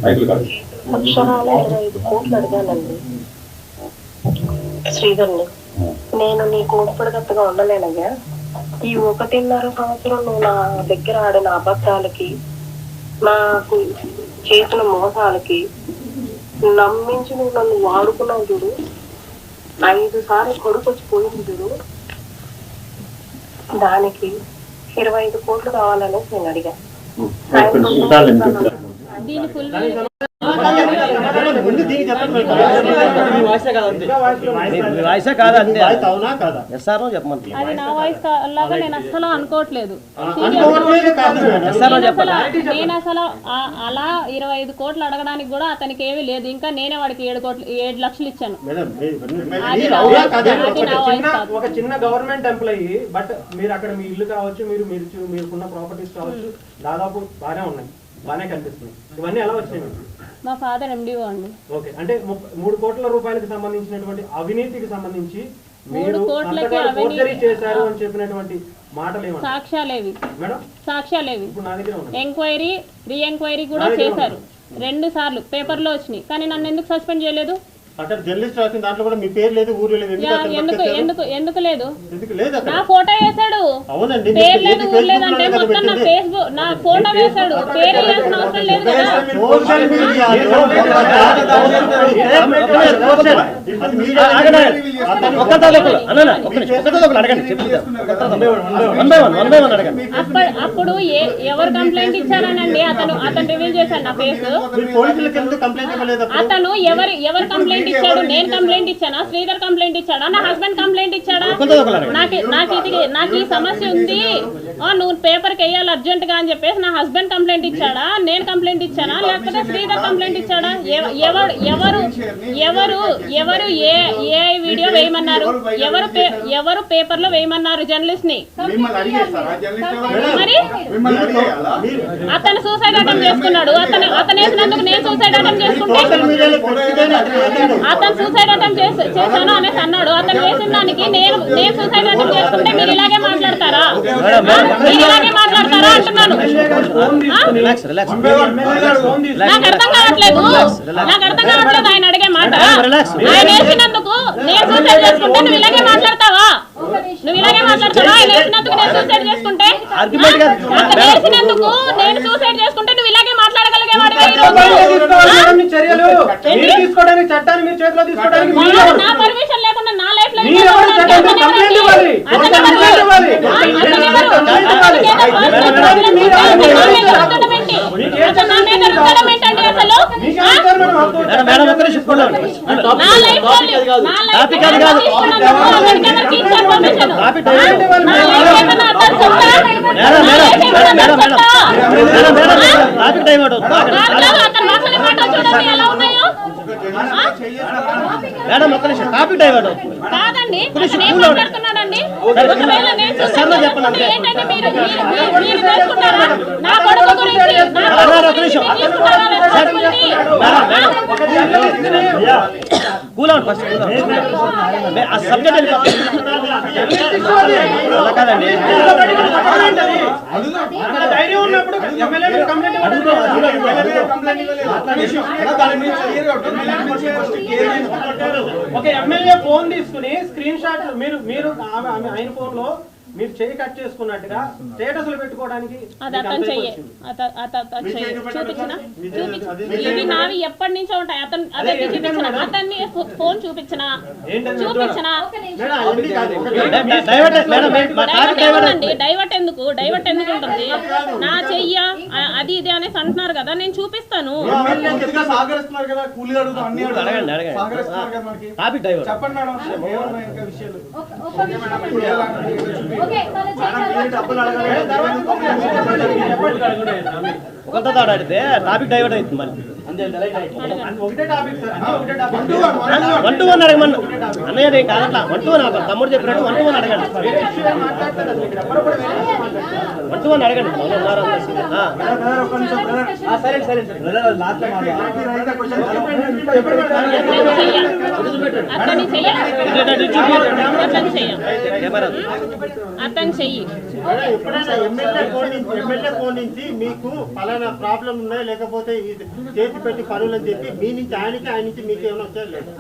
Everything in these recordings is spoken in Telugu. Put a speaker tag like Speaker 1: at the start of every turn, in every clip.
Speaker 1: అక్షరాల 25 కోట్లు అడిగానండి శ్రీధర్ని. నేను నీకు ఒప్పడిగత్తగా ఉండలేనయ్యా. ఈ 1.5 సంవత్సరం నువ్వు నా దగ్గర ఆడిన అబద్ధాలకి, నాకు చేసిన మోసాలకి నమ్మించి నువ్వు నన్ను వాడుకున్నావు చూడు. 5 సార్లు కొడుకు వచ్చి పోయింది చూడు. దానికి 25 కోట్లు కావాలనేసి నేను అడిగా.
Speaker 2: అది నా వాయిస్ లాగా నేను అస్సలు అనుకోవట్లేదు. నేను అసలు అలా 25 కోట్లు అడగడానికి కూడా అతనికి ఏమీ లేదు. ఇంకా నేనే వాడికి 7 లక్షలు ఇచ్చాను.
Speaker 3: ఒక చిన్న గవర్నమెంట్ ఎంప్లాయీ, బట్ మీరు అక్కడ మీ ఇల్లు కావచ్చు, మీరుకున్న ప్రాపర్టీస్ కావచ్చు, దాదాపు బాగానే ఉన్నాయి, బాగానే కనిపిస్తున్నాయి. ఇవన్నీ ఎలా వచ్చినాయి?
Speaker 2: మా ఫాదర్ ఎండిఓ అండి.
Speaker 3: ఓకే, అంటే 3 కోట్ల రూపాయలకు సంబంధించినటువంటి అవినీతికి సంబంధించి
Speaker 2: 3 కోట్లకి
Speaker 3: ఫోర్జరీ చేశారు అని చెప్పినటువంటి మాటలు ఏమంటారు?
Speaker 2: సాక్ష్యాలేవి
Speaker 3: మేడం,
Speaker 2: సాక్ష్యాలేవి.
Speaker 3: ఇప్పుడు నా దగ్గర ఉన్నాయి.
Speaker 2: ఎంక్వైరీ రీ ఎంక్వైరీ కూడా చేశారు 2 సార్లు, పేపర్లో వచ్చినాయి. కానీ నన్ను ఎందుకు సస్పెండ్ చేయలేదు?
Speaker 4: అక్కడ జర్నలిస్ట్ రాసిన దాంట్లో కూడా మీ పేరు లేదు, ఊరు లేదు.
Speaker 2: ఎందుకు లేదు?
Speaker 4: లేదు,
Speaker 2: నా ఫోటో వేసాడు.
Speaker 4: అవునండి,
Speaker 2: పేరు లేదు, ఊరు లేదు అంటే మొత్తం నా ఫేస్బుక్ నా ఫోటో వేసాడు. పేరు వేయాల్సిన అవసరం లేదు కదా. అప్పుడు ఎవరు కంప్లైంట్ ఇచ్చారనండి? అతను రివీల్ చేశాడు నా ఫేస్. అతను ఎవరు కంప్లైంట్ ఇచ్చాడు? నేను కంప్లైంట్ ఇచ్చానా? శ్రీధర్ కంప్లైంట్ ఇచ్చాడా? నా హస్బెండ్ కంప్లైంట్ ఇచ్చాడా? నాకు ఈ సమస్య ఉంది, నువ్వు పేపర్కి వేయాలి అర్జెంట్ గా అని చెప్పేసి నా హస్బెండ్ కంప్లైంట్ ఇచ్చాడా? నేను కంప్లైంట్ ఇచ్చానా? లేకపోతే శ్రీధర్ కంప్లైంట్ ఇచ్చాడా? ఎవరు ఏ వీడియో వేయమన్నారు? ఎవరు పేపర్ లో వేయమన్నారు జర్నలిస్ట్ ని? మరి అతను సూసైడ్ అటెంప్ట్ చేసుకున్నాడు. అతను వేసినందుకు నేను సూసైడ్ అటెంప్ట్ చేసుకుంటే అతను సూసైడ్ అటెంప్ట్ చేశాను అనేసి అన్నాడు. అతను వేసిన దానికి నేను సూసైడ్ అటెంప్ట్ చేసుకుంటే మీరు ఇలాగే మాట్లాడతారా? అంటున్నాను. నాకు అర్థం కావట్లేదు ఆయన అడిగే మాట. ఆయన వేసినందుకు నేను సూసైడ్ చేసుకుంటే నువ్వు ఇలాగే మాట్లాడతావా? ఆయన వేసినందుకు నేను సూసైడ్ చేసుకుంటే, అతను వేసినందుకు నేను సూసైడ్ చేసుకుంటే నువ్వు ఇలాగే మాట్లాడగలిగేవాడు. నా పర్మిషన్ లేకుండా నా లైఫ్ లో కాదండి. మాట్లాడుతున్నాడండి. ఒకవేళ నేను ఏంటంటే మీరు చేసుకుంటారా? నా కొడుకు గురించి
Speaker 3: ఒక ఎమ్మెల్యే ఫోన్ తీసుకుని స్క్రీన్ షాట్ మీరు ఆయన ఫోన్ లో మీరు చేయి కట్ చేసుకున్నట్టుగా స్టేటస్లు పెట్టుకోవడానికి
Speaker 2: ఇవి నావి ఎప్పటి నుంచో ఉంటాయి. అతన్ని చూపించిన అతన్ని ఫోన్ చూపించిన డైవర్ట్ ఎందుకు ఉంటుంది? నా చెయ్య అది ఇది అనేసి అంటున్నారు కదా, నేను చూపిస్తాను.
Speaker 5: ఒకరితో ఆడితే టాపిక్ డైవర్ట్ అవుతుంది. మళ్ళీ 1-1 అడగమన్నా అన్నయ్య కాదట్లా. 1-1 తమ్ముడు చెప్పినట్టు 1-1 అడగండి. వన్ అడగండి మౌనం ఉన్నారా?
Speaker 2: అతను చెయ్యి
Speaker 4: ఎప్పుడైనా ఎమ్మెల్యే ఫోన్ నుంచి మీకు పలానా ప్రాబ్లం ఉన్నాయి లేకపోతే ఇది చేతి పెట్టి పనులు అని చెప్పి మీ నుంచి ఆయనకి ఆయన నుంచి మీకు ఏమైనా వచ్చారు లేదా?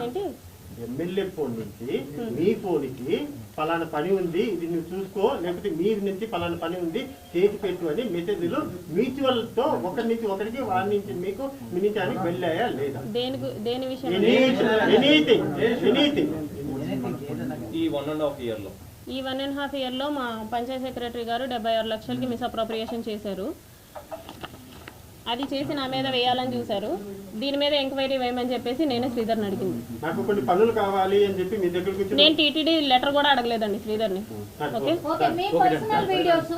Speaker 4: ఎమ్మెల్యే ఫోన్ నుంచి మీ ఫోన్కి పలానా పని ఉంది ఇది నువ్వు చూసుకో, లేకపోతే మీ నుంచి పలానా పని ఉంది చేతి పెట్టు అని మెసేజ్లు మ్యూచువల్ తో ఒకరి నుంచి ఒకరికి వారి నుంచి మీకు మీ నుంచి ఆయనకి వెళ్ళాయా లేదా?
Speaker 2: దేని విషయం?
Speaker 4: ఎనీథింగ్
Speaker 6: ఈ 1.5 year లో
Speaker 2: ఈ 1.5 year లో మా పంచాయత్ సెక్రటరీ గారు 76 లక్షలకి మిస్అప్రోప్రియేషన్ చేశారు. అది చేసి నా మీద వేయాలని చూశారు. దీని మీద ఎంక్వైరీ వేయమని చెప్పేసి నేనే శ్రీధర్ని అడిగింది.
Speaker 4: నాకు కొన్ని పనులు కావాలి అని చెప్పి మీ దగ్గరికి
Speaker 2: నేను టీటీడీ లెటర్ కూడా అడగలేదండి శ్రీధర్ని. ఓకే
Speaker 7: ఓకే, మీ పర్సనల్ వీడియోస్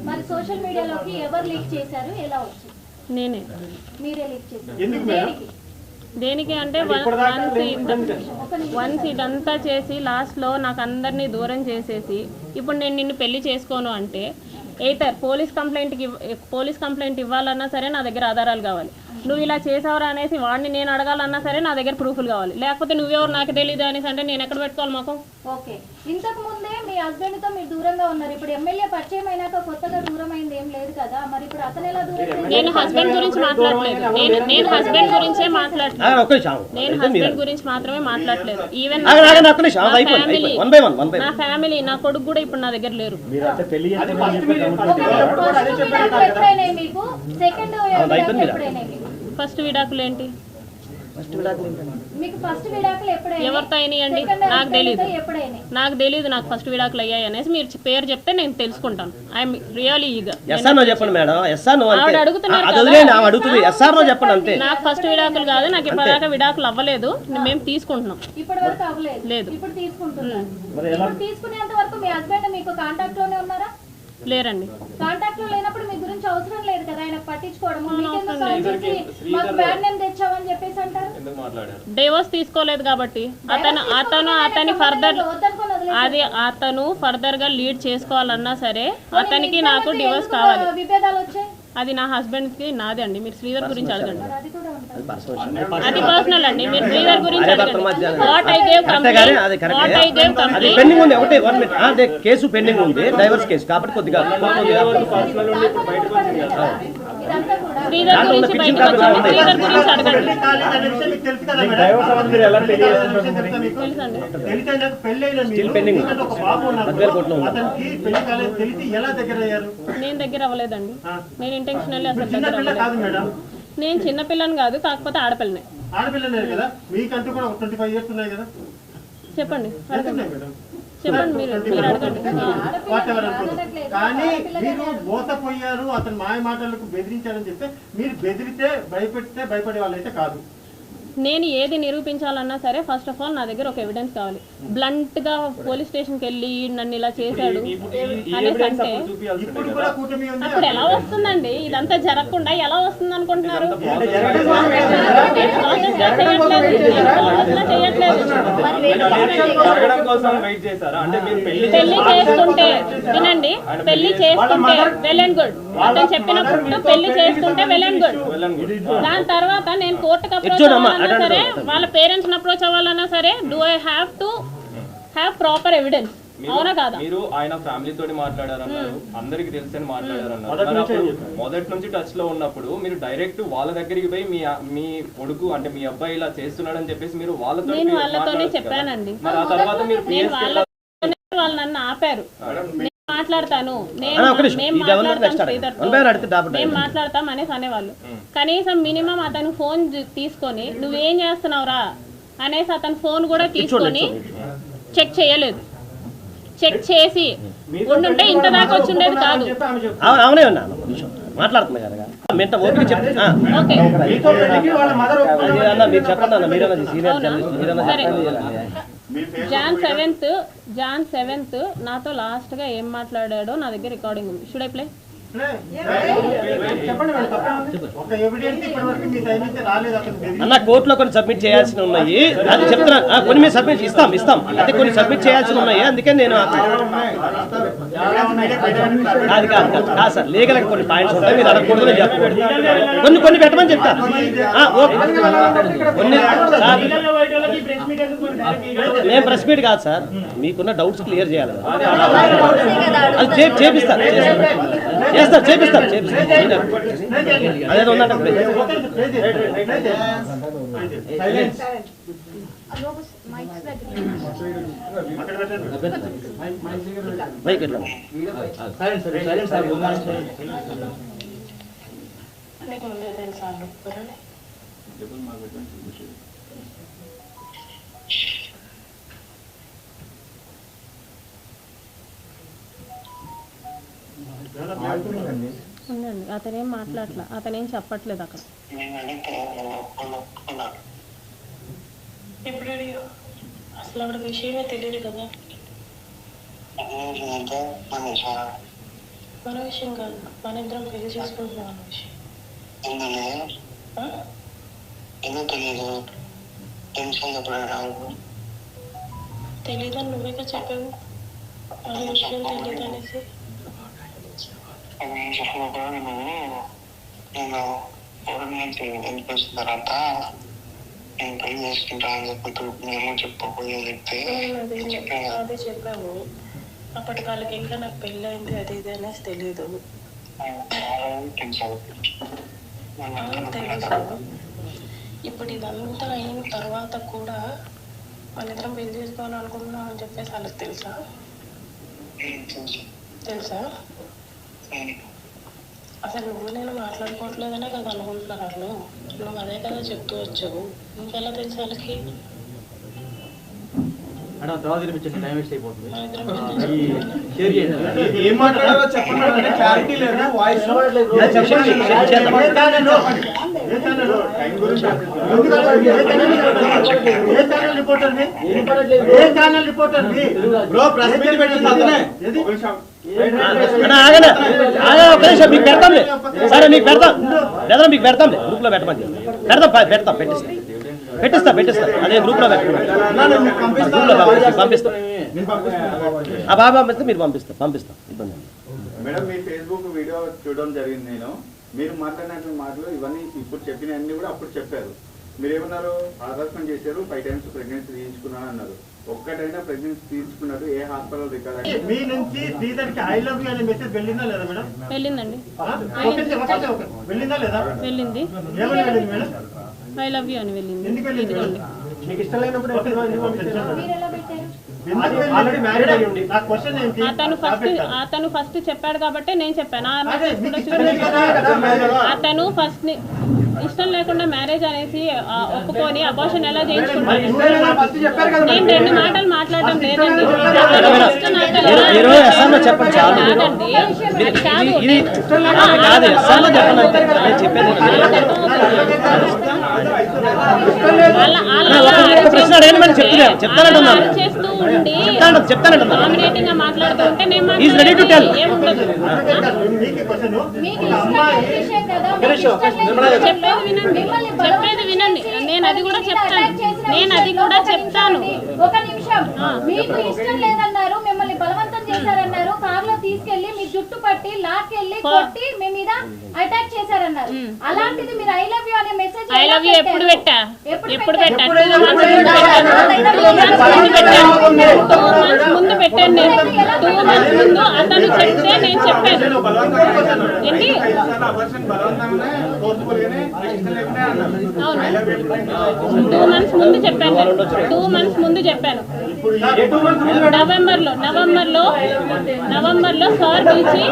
Speaker 7: మరి సోషల్ మీడియాలోకి ఎవరు లీక్ చేశారు, ఎలా వచ్చాయి?
Speaker 2: నేనే.
Speaker 7: మీరే లీక్ చేశారు.
Speaker 4: ఎందుకు మేడం?
Speaker 2: దేనికి అంటే వన్స్ ఇదంతా చేసి లాస్ట్లో నాకు అందరినీ దూరం చేసేసి ఇప్పుడు నేను నిన్ను పెళ్లి చేసుకోను అంటే ఎయిటర్ పోలీస్ కంప్లైంట్ ఇవ్వాలన్నా సరే నా దగ్గర ఆధారాలు కావాలి. నువ్వు ఇలా చేసావరా అనేసి వాడిని నేను అడగాలన్నా సరే నా దగ్గర ప్రూఫ్లు కావాలి. లేకపోతే నువ్వెవరు నాకు తెలియదు అనేసి అంటే నేను ఎక్కడ పెట్టుకోవాలి మాకు?
Speaker 7: ఓకే, ఇంతకు ముందే మీ హస్బెండ్ తో మీరు దూరంగా ఉన్నారు. ఇప్పుడు ఎమ్మెల్యే పరిచయం అయినాక కొత్తగా దూరం అయింది ఏం లేదు కదా, మరి ఇప్పుడు అతను ఎలా దూరం?
Speaker 2: నేను హస్బెండ్ గురించి మాట్లాడలేదు. నేను హస్బెండ్ గురించే మాట్లాడలేదు. నేను హస్బెండ్ గురించి మాత్రమే మాట్లాడలేదు. ఈవెన్ నా ఫ్యామిలీ నా కొడుకు కూడా ఇప్పుడు నా దగ్గర లేరు.
Speaker 7: ఎప్పుడైనా మీకు సెకండ్ ఎప్పుడైనా
Speaker 2: ఫస్ట్ విడాకులు ఏంటి?
Speaker 7: మీకు ఫస్ట్ విడాకులు ఎప్పుడైనా
Speaker 2: ఎవరితో అయినాయండి? నాకు తెలీదు నాకు ఫస్ట్ విడాకులు అయ్యాయి అనేసి మీరు పేరు చెప్తే నేను తెలుసుకుంటాను. I'm really eager.
Speaker 5: చెప్పండి మేడం.
Speaker 2: ఆవిడ అడుగుతున్నారు
Speaker 5: చెప్పండి అంతే.
Speaker 2: నాకు ఫస్ట్ విడాకులు కాదు, నాకు ఇప్పటిదాకా విడాకులు అవ్వలేదు. మేము తీసుకుంటున్నాం.
Speaker 7: ఇప్పటి వరకు అవ్వలేదు,
Speaker 2: లేదు.
Speaker 7: ఇప్పుడు తీసుకుంటున్నాం. ఇప్పుడు తీసుకునేంత వరకు మీ హస్బెండ్ మీకు కాంటాక్ట్ లోనే ఉన్నారా?
Speaker 2: లేరండి.
Speaker 7: కాంటాక్ట్ లో లేనప్పుడు మీ గురించి అవసరం లేదు కదా ఆయన పట్టించుకోవడం. మాకు బ్యాడ్ నేమ్ తెచ్చావని చెప్పేసి అంటారు.
Speaker 2: డైవోర్స్ తీసుకోలేదు కాబట్టి అతని ఫర్దర్ గా లీడ్ చేసుకోవాలన్నా సరే అతనికి నాకు డివోర్స్ కావాలి.
Speaker 7: విభేదాలు వచ్చాయి,
Speaker 2: అది నా హస్బెండ్ కి నాదే అండి. మీరు శ్రీధర్ గురించి అడగండి. అది పర్సనల్ అండి. మీరు శ్రీధర్ గురించి అడగండి. What I gave complaint
Speaker 5: case pending ఉంది, డైవర్స్ కేసు కాబట్టి కొద్దిగా
Speaker 2: శ్రీధర్ గురించి బయటకు వచ్చింది. శ్రీధర్ గురించి అడగండి. నేను దగ్గర అవ్వలేదండి. నేను ఇంటెన్షనల్లీ అసలు దగ్గర అవ్వలేదు. నేను చిన్నపిల్లని కాదు, కాకపోతే ఆడపిల్లనే. చెప్పండి చెప్పండి మీరు అడగండి.
Speaker 4: కానీ మీరు మోసపోయారు, అతను మాయ మాటలకు బెదిరించారని చెప్తే మీరు బెదిరితే భయపడే వాళ్ళైతే కాదు.
Speaker 2: నేను ఏది నిరూపించాలన్నా సరే ఫస్ట్ ఆఫ్ ఆల్ నా దగ్గర ఒక ఎవిడెన్స్ కావాలి. బ్లంట్ గా పోలీస్ స్టేషన్ కి వెళ్ళి నన్ను ఇలా చేశాడు అనేసి అంటే అప్పుడు ఎలా వస్తుందండి? ఇదంతా జరగకుండా ఎలా వస్తుంది అనుకుంటున్నారు? పెళ్లి చేసుకుంటే వినండి, పెళ్లి చేసుకుంటే వెల్ అండ్ గుడ్. అతను చెప్పినప్పుడు పెళ్లి చేసుకుంటే వెల్ అండ్ గుడ్. దాని తర్వాత నేను కోర్టుకు అప్రోచ్ అవ్వాలన్నా సరే, వాళ్ళ పేరెంట్స్ అప్రోచ్ అవ్వాలన్నా సరే, do I have to have proper evidence? అవునా కాదా?
Speaker 6: మీరు ఆయన ఫ్యామిలీ తోటి మాట్లాడారన్నారు, అందరికి తెలిసని మాట్లాడారన్నారు. మొదటి నుంచి టచ్ లో ఉన్నప్పుడు మీరు డైరెక్ట్ వాళ్ళ దగ్గరికి పోయి మీ కొడుకు అంటే మీ అబ్బాయి ఇలా చేస్తున్నాడు అని చెప్పేసి మీరు
Speaker 2: వాళ్ళతోనే చెప్పానండి. వాళ్ళు నన్ను ఆపారు. మాట్లాడతాను మాట్లాడతాం అనేసి అనేవాళ్ళు. కనీసం మినిమం అతను ఫోన్ తీసుకొని నువ్వేం చేస్తున్నావురా అనేసి అతను ఫోన్ కూడా తీసుకొని చెక్ చేయలేదు. చెక్ చేసి ఉండుంటే ఇంత దాకా వచ్చి ఉండేది కాదు. జాన్ 7th నాతో లాస్ట్ గా ఏం మాట్లాడాడో నా దగ్గర రికార్డింగ్ ఉంది. Should I play?
Speaker 3: చెప్పండి మేడం, తప్పేముంది?
Speaker 4: ఒక ఎవిడెన్స్ ఇప్పటివరకు మీ సైడ్ నుంచి రాలేదు అతను.
Speaker 5: అన్న కోర్టులో కొన్ని సబ్మిట్ చేయాల్సి ఉన్నాయి, అది చెప్తున్నా. కొన్ని మీరు సబ్మిట్ ఇస్తాం అంటే కొన్ని సబ్మిట్ చేయాల్సి ఉన్నాయి, అందుకే నేను అది కాదు సార్, లీగల్ కొన్ని పాయింట్స్ ఉంటాయి, మీరు అడగకూడదు నేను చెప్పకూడదు. కొన్ని పెట్టమని చెప్తా. కొన్ని నేను ప్రెస్ మీట్ కాదు సార్, మీకున్న డౌట్స్ క్లియర్ చేయాలి, అది చేపిస్తారు అదేదో ఉందంటే
Speaker 2: ఉండండి, అతనేం మాట్లాడలే, అతనేం చెప్పట్లేదు అక్కడ.
Speaker 1: ఇప్పుడు అసలు అక్కడ విషయమే తెలియదు కదా. మన విషయం కాదు, మన ఇద్దరం పెళ్లి చేసుకుంటున్నాం అన్న విషయం. తెలీదని నువ్వేగా చెప్పావు, మన విషయం తెలియదు అనేసి.
Speaker 8: నేను ఇంటికి వచ్చిన తర్వాత నేను పెళ్లి చేసుకుంటా అని చెప్పి మేము చెప్పకపోయే చెప్తే
Speaker 1: అదే చెప్పావు. అప్పటి వాళ్ళకి ఇంకా నాకు పెళ్ళి అయింది అది ఇది అనేసి తెలీదు. తెలుసు. ఇప్పుడు ఇదంతా అయిన తర్వాత కూడా మన ఇద్దరం పెళ్లి చేసుకోవాలని అనుకుంటున్నాం అని చెప్పేసి వాళ్ళకి తెలుసా? తెలుసా? అసలు నువ్వు నేను మాట్లాడుకోవట్లేదనే కదా అనుకుంటున్నారు వాళ్ళు. నువ్వు అదే కదా చెప్తూ వచ్చావు, ఇంకెలా తెలుసు వాళ్ళకి?
Speaker 3: ఏం మాట్లాడాలో చెప్పండి, క్లారిటీ లేదు, వాయిస్
Speaker 5: మీకు పెడతాంలే సరే, మీకు పెడతాం లేదా మీకు పెడతాంలే, గ్రూప్ లో పెట్టమని పెడతాం పెట్టిస్తా అదే గ్రూప్ లో పంపిస్తాం. ఆ బాబా పంపిస్తే మీరు పంపిస్తాం ఇబ్బంది.
Speaker 9: మేడం మీ ఫేస్బుక్ వీడియో చూడడం జరిగింది, నేను మీరు మాట్లాడిన మాటలు ఇవన్నీ ఇప్పుడు చెప్పినవన్నీ కూడా అప్పుడు చెప్పారు. మీరు ఏమన్నారు, హరాస్మెంట్ చేశారు, 5 times ప్రెగ్నెన్సీ తీయించుకున్నాను అన్నారు. ఒక్కటైనా ప్రెగ్నెన్సీ తీయించుకున్నారు ఏ హాస్పిటల్ రికార్డ్?
Speaker 4: మీ నుంచి శ్రీధర్కి ఐ లవ్ యూ అనే మెసేజ్ వెళ్ళిందా లేదా మేడం?
Speaker 2: వెళ్ళిందండి,
Speaker 4: వెళ్ళిందా లేదా?
Speaker 2: వెళ్ళింది.
Speaker 4: ఏమని వెళ్ళింది మేడం?
Speaker 2: ఐ లవ్ యూ అని వెళ్ళింది.
Speaker 4: ఎందుకు వెళ్ళింది?
Speaker 3: మీకు ఇష్టం లేనప్పుడు
Speaker 7: మీరు ఎలా పెట్టారు?
Speaker 3: ఆల్రెడీ మ్యారేజ్ అయ్యి ఉంది.
Speaker 4: నా క్వశ్చన్ ఏంటి?
Speaker 2: అతను ఫస్ట్ చెప్పాడు కాబట్టి నేను చెప్పాను. అతను ఫస్ట్ ఇష్టం లేకుండా మ్యారేజ్ అనేసి ఒప్పుకొని అబార్షన్ ఎలా చేయించుకుంటాను? నేను 2 మాటలు మాట్లాడడం లేదండి. చేస్తూ ఉండి డామినేటింగ్ గా మాట్లాడుతూ ఉంటే నేను ఏముండదు. చెప్పేది వినండి, నేను అది కూడా చెప్తాను.
Speaker 7: ఒక నిమిషం, మీకు ఇష్టం లేదన్నారు, మిమ్మల్ని బలవంతం చేశారన్నారు, కార్లో తీసుకెళ్లి మీ జుట్టు పట్టి లాక్కెళ్ళి కొట్టి మీ మీద అటాక్ చేశారన్నారు. అలాంటిది మీరు ఐ లవ్ యూ అనే మెసేజ్
Speaker 2: ఐ లవ్ యూ ఎప్పుడు పెట్టా? 2 months ముందు పెట్టాను నేను. 2 months ముందు అతను చెప్తే నేను చెప్పాను. ఏంటి? అవును, 2 months ముందు చెప్పాను. 2 months ముందు చెప్పాను. నవంబర్లో సార్ పిలిచి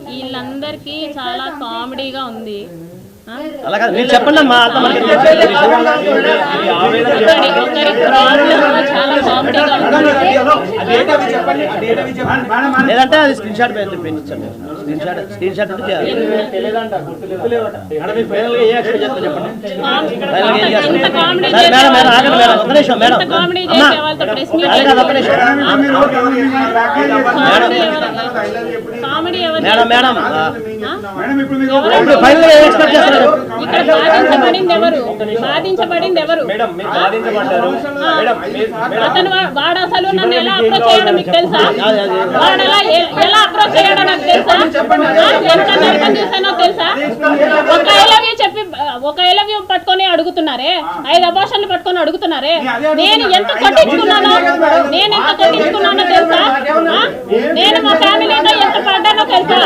Speaker 2: వీళ్ళందరికీ చాలా కామెడీగా ఉంది.
Speaker 5: అలా కాదు మీరు చెప్పండి అమ్మా అంత మనకి
Speaker 2: ఒకరి ప్రాబ్లం చాలా కామెడీగా ఉంటుంది.
Speaker 5: లేదంటే అది స్క్రీన్ షాట్ పెంచండి. స్క్రీన్ షాట్ ఉంటే చేయాలి. ఫైనల్ గా ఏ యాక్షన్ చేస్తా చెప్పండి.
Speaker 2: ఇంత కామెడీ
Speaker 5: మేడం మేడం ఆగండి మేడం ఒక నిమిషం మేడం.
Speaker 2: ఇంత కామెడీ చేసే వాళ్ళతో ప్రెస్ మీట్
Speaker 5: అది కాదు ఒక నిమిషం.
Speaker 2: కామెడీ ఎవరు
Speaker 5: మేడం మేడం
Speaker 2: ఎవరు?
Speaker 5: ఫైనల్ గా ఏ ఎక్స్పెక్ట్ చేస్తారు?
Speaker 2: ఇక్కడ బాధించబడింది ఎవరు
Speaker 6: మేడం మీరు బాధించబడ్డారు మేడం
Speaker 2: అతను వాడు అసలు నన్ను ఎలా అప్రోచ్ చేయడం మీకు తెలుసా? వాడు ఎలా అప్రోచ్ చేయడం నాకు తెలుసా? ఎంత నరకం చూసానో తెలుసా? ఒక ఐ లవ్ యూ చెప్పి ఒక ఐ లవ్ యూ పట్టుకొని అడుగుతున్నారే, 5 అబార్షన్లు పట్టుకొని అడుగుతున్నారే. నేను ఎంత కొట్టించుకున్నానో తెలుసా? నేను మా ఫ్యామిలీతో ఎంత పడ్డానో తెలుసా?